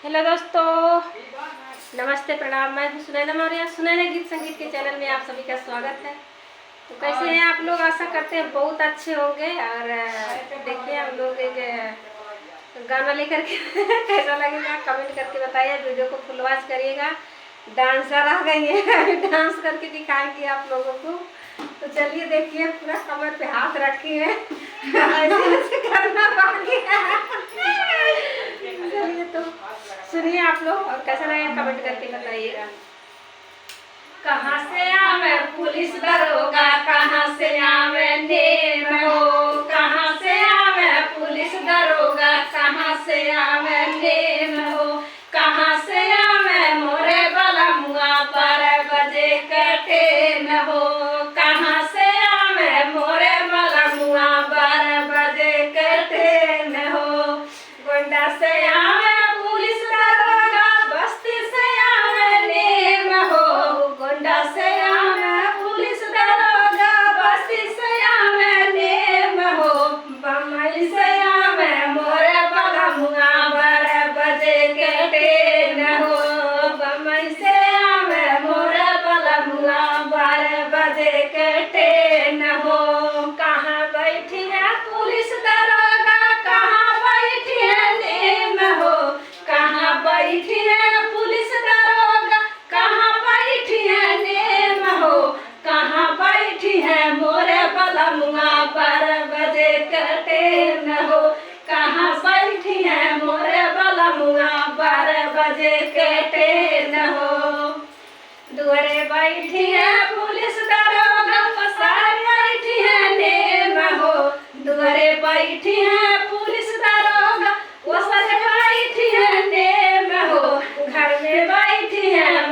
Hello दोस्तों, नमस्ते प्रणाम। मैं हूँ सुनैना मौर्य। सुनैना गीत संगीत के चैनल में आप सभी का स्वागत है। तो कैसे हैं आप लोग? आशा करते हैं बहुत अच्छे होंगे। और देखिए हम लोग एक गाना लेकर के कैसा लगेगा कमेंट करके बताइए। वीडियो को फुल वॉच करिएगा। डांसर आ गई है, डांस करके दिखाएंगे आप लोगों को। तो चलिए देखिए, पूरा कमर पे हाथ रखी है, ऐसे ऐसे करना बाकी है। चलिए तो सुनिए आप लोग, और कैसा लगा कमेंट करके बताइएगा। कहाँ से आवे पुलिस दरोगा, कहाँ से आवे नेम हो, कहाँ से आवे पुलिस दरोगा, कहाँ से आवे नेम हो, कहाँ से आवे मोरे वाला मुआ 12 बजे कटे न हो, कहाँ से आवे मोरे वाला मुआ 12 बजे कटे न हो। गोंडा से आवे पुलिस दरोगा, बस्ती से आवे नेम हो, गोंडा से आवे पुलिस दरोगा, बस्ती से आवे नेम हो, बम्बई से आवे मोरे वाला मुआ 12 बजे कटे न हो, बम्बई से आवे मोरे वाला मुआ 12 बजे कटे न हो। कहाँ बैठी है पुलिस दरोगा, कहाँ बैठी है नेम हो, कहाँ बैठी है पुलिस दरोगा, कहाँ बैठी है नेम हो, कहाँ बैठी है मोरे वाला मुआ 12 बजे कटे न हो, कहाँ बैठी है मोरे वाला मुआ 12 बजे कटे न हो। दुआरे बैठी है पुलिस दरोगा, पसार बैठी है नेम हो, दुआरे बैठी है पुलिस दरोगा, पसार बैठी है नेम हो, घर में बैठी है